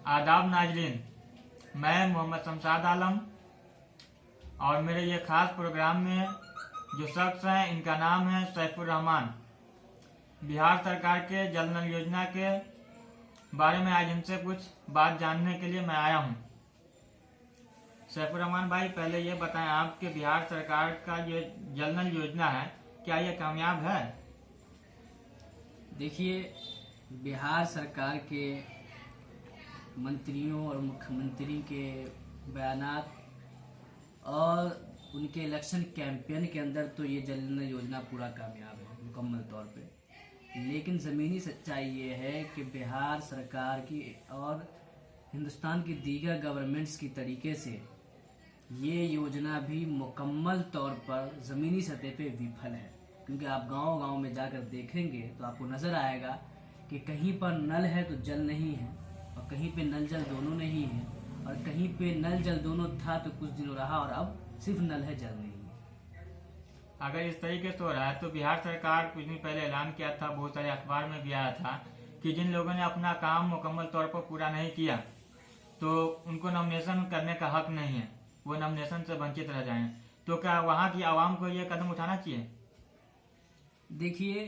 आदाब नाजरीन, मैं मोहम्मद शमशाद आलम और मेरे ये खास प्रोग्राम में जो शख्स हैं इनका नाम है सैफुर रहमान। बिहार सरकार के जल नल योजना के बारे में आज इनसे कुछ बात जानने के लिए मैं आया हूँ। सैफुर रहमान भाई, पहले ये बताएं आप कि बिहार सरकार का ये जल नल योजना है, क्या ये कामयाब है? देखिए, बिहार सरकार के मंत्रियों और मुख्यमंत्री के बयानात और उनके इलेक्शन कैंपेन के अंदर तो ये जल नल योजना पूरा कामयाब है मुकम्मल तौर पे। लेकिन ज़मीनी सच्चाई ये है कि बिहार सरकार की और हिंदुस्तान की दीगर गवर्नमेंट्स की तरीके से ये योजना भी मुकम्मल तौर पर ज़मीनी सतह पे विफल है। क्योंकि आप गांव-गांव में जाकर देखेंगे तो आपको नज़र आएगा कि कहीं पर नल है तो जल नहीं है, और कहीं पे नल जल दोनों नहीं है, और कहीं पे नल जल दोनों था तो कुछ दिनों रहा और अब सिर्फ नल है, जल नहीं है। अगर इस तरीके से हो रहा है तो बिहार सरकार कुछ दिन पहले ऐलान किया था, बहुत सारे अखबार में भी आया था कि जिन लोगों ने अपना काम मुकम्मल तौर पर पूरा नहीं किया तो उनको नॉमिनेशन करने का हक नहीं है, वो नॉमिनेशन से वंचित रह जाएं। तो क्या वहाँ की आवाम को ये कदम उठाना चाहिए? देखिए,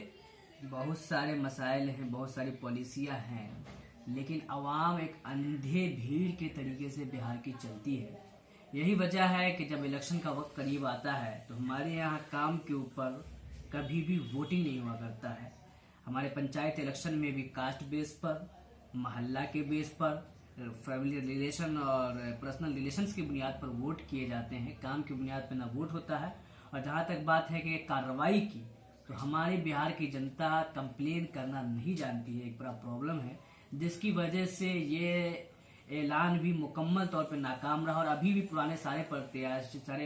बहुत सारे मसाइल हैं, बहुत सारी पॉलिसियां हैं, लेकिन आवाम एक अंधे भीड़ के तरीके से बिहार की चलती है। यही वजह है कि जब इलेक्शन का वक्त करीब आता है तो हमारे यहाँ काम के ऊपर कभी भी वोटिंग नहीं हुआ करता है। हमारे पंचायत इलेक्शन में भी कास्ट बेस पर, मोहल्ला के बेस पर, फैमिली रिलेशन और पर्सनल रिलेशंस की बुनियाद पर वोट किए जाते हैं। काम की बुनियाद पर ना वोट होता है। और जहाँ तक बात है कि कार्रवाई की, तो हमारे बिहार की जनता कंप्लेन करना नहीं जानती है, एक बड़ा प्रॉब्लम है, जिसकी वजह से ये ऐलान भी मुकम्मल तौर पे नाकाम रहा। और अभी भी पुराने सारे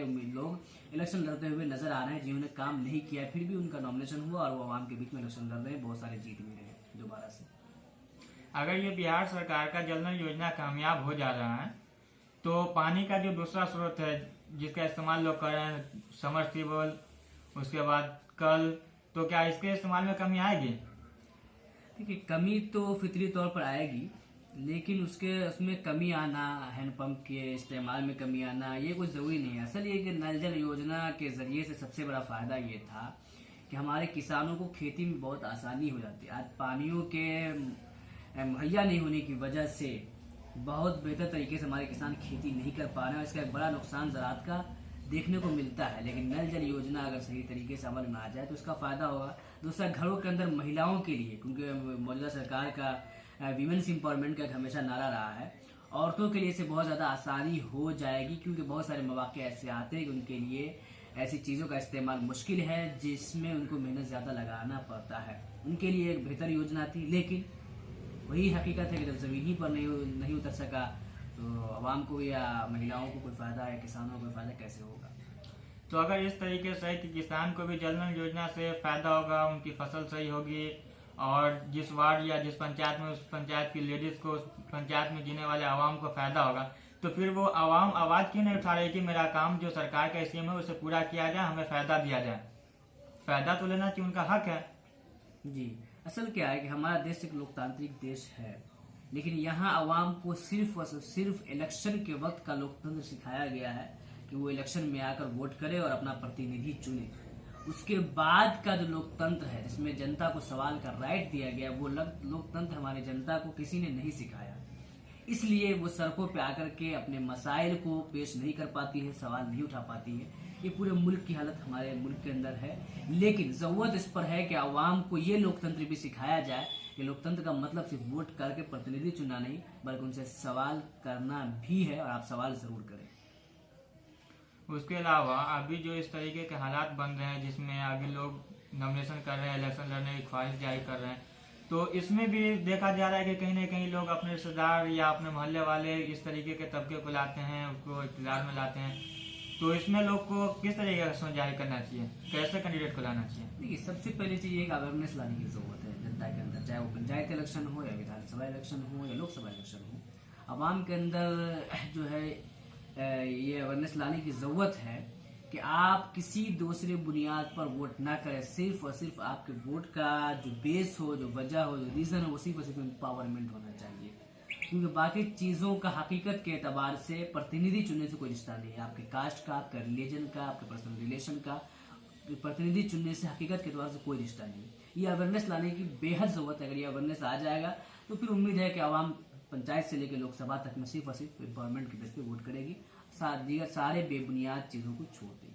लोग इलेक्शन लड़ते हुए नजर आ रहे हैं जिन्होंने काम नहीं किया, फिर भी उनका नॉमिनेशन हुआ और वो आवाम के बीच में इलेक्शन लड़ रहे हैं, बहुत सारे जीत भी रहे हैं दोबारा से। अगर ये बिहार सरकार का जल नल योजना कामयाब हो जा रहा है तो पानी का जो दूसरा स्रोत है जिसका इस्तेमाल लोग कर रहे हैं, समरसीबल, उसके बाद कल, तो क्या इसके इस्तेमाल में कमी आएगी? देखिए, कमी तो फितरी तौर पर आएगी, लेकिन उसमें कमी आना, हैंडपंप के इस्तेमाल में कमी आना, ये कुछ ज़रूरी नहीं है। असल ये कि नल जल योजना के ज़रिए से सबसे बड़ा फ़ायदा ये था कि हमारे किसानों को खेती में बहुत आसानी हो जाती है। आज पानियों के मुहैया नहीं होने की वजह से बहुत बेहतर तरीके से हमारे किसान खेती नहीं कर पा रहे हैं। इसका एक बड़ा नुकसान ज़राअत का देखने को मिलता है। लेकिन नल जल योजना अगर सही तरीके से अमल में आ जाए तो उसका फायदा होगा। दूसरा, घरों के अंदर महिलाओं के लिए, क्योंकि मौजूदा सरकार का वीमेंस एम्पावरमेंट का हमेशा नारा रहा है, औरतों के लिए इसे बहुत ज़्यादा आसानी हो जाएगी। क्योंकि बहुत सारे मौके ऐसे आते हैं कि उनके लिए ऐसी चीज़ों का इस्तेमाल मुश्किल है जिसमें उनको मेहनत ज़्यादा लगाना पड़ता है। उनके लिए एक बेहतर योजना थी, लेकिन वही हकीकत है कि जब ज़मीन पर नहीं उतर सका तो आवाम को या महिलाओं को कोई फायदा या किसानों को कोई फायदा कैसे होगा? तो अगर इस तरीके से कि किसान को भी जल नल योजना से फायदा होगा, उनकी फसल सही होगी, और जिस वार्ड या जिस पंचायत में, उस पंचायत की लेडीज को, उस पंचायत में जीने वाले आवाम को फायदा होगा, तो फिर वो आवाम आवाज क्यों नहीं उठा रही कि मेरा काम जो सरकार का स्कीम है उसे पूरा किया जाए, हमें फायदा दिया जाए? फायदा तो लेना चाहिए, उनका हक है। जी, असल क्या है कि हमारा देश एक लोकतांत्रिक देश है, लेकिन यहाँ आवाम को सिर्फ और सिर्फ इलेक्शन के वक्त का लोकतंत्र सिखाया गया है कि वो इलेक्शन में आकर वोट करे और अपना प्रतिनिधि चुने। उसके बाद का जो लोकतंत्र है जिसमें जनता को सवाल का राइट दिया गया, वो लोकतंत्र हमारी जनता को किसी ने नहीं सिखाया। इसलिए वो सड़कों पे आकर के अपने मसाइल को पेश नहीं कर पाती है, सवाल नहीं उठा पाती है। ये पूरे मुल्क की हालत हमारे मुल्क के अंदर है। लेकिन जरूरत इस पर है कि आवाम को ये लोकतंत्र भी सिखाया जाए कि लोकतंत्र का मतलब सिर्फ वोट करके प्रतिनिधि चुनना नहीं, बल्कि उनसे सवाल करना भी है, और आप सवाल जरूर करें। उसके अलावा अभी जो इस तरीके के हालात बन रहे हैं जिसमें अभी लोग नॉमिनेशन कर रहे हैं, इलेक्शन लड़ने की ख्वाहिश जाहिर कर रहे हैं, तो इसमें भी देखा जा रहा है कि कहीं ना कहीं लोग अपने रिश्तेदार या अपने मोहल्ले वाले इस तरीके के तबके को लाते हैं, उसको इख्तियार में लाते हैं। तो इसमें लोग को किस तरीके का सोच जाहिर करना चाहिए, कैसे कैंडिडेट को लाना चाहिए? देखिए, सबसे पहले चीज एक अवेयरनेस लाने की जरूरत है जनता के अंदर, चाहे वो पंचायत इलेक्शन हो या विधानसभा इलेक्शन हो या लोकसभा इलेक्शन हो। आवाम के अंदर जो है ये अवेयरनेस लाने की जरूरत है कि आप किसी दूसरे बुनियाद पर वोट ना करें। सिर्फ और सिर्फ आपके वोट का जो बेस हो, जो वजह हो, जो रीजन हो, उसी पर सिर्फ एम्पावरमेंट होना चाहिए। क्योंकि बाकी चीज़ों का हकीकत के एतबार से प्रतिनिधि चुनने से कोई रिश्ता नहीं है। आपके कास्ट का, आपके रिलीजन का, आपके पर्सनल रिलेशन का प्रतिनिधि चुनने से हकीकत के एतबार से कोई रिश्ता नहीं है। ये अवेयरनेस लाने की बेहद ज़रूरत है। अगर ये अवेयरनेस आ जाएगा तो फिर उम्मीद है कि आवाम पंचायत से लेकर लोकसभा तक में सिर्फ और सिर्फ एम्पावरमेंट के बेस पे वोट करेगी, दीगर सारे बेबुनियाद चीज़ों को छोड़ देगी।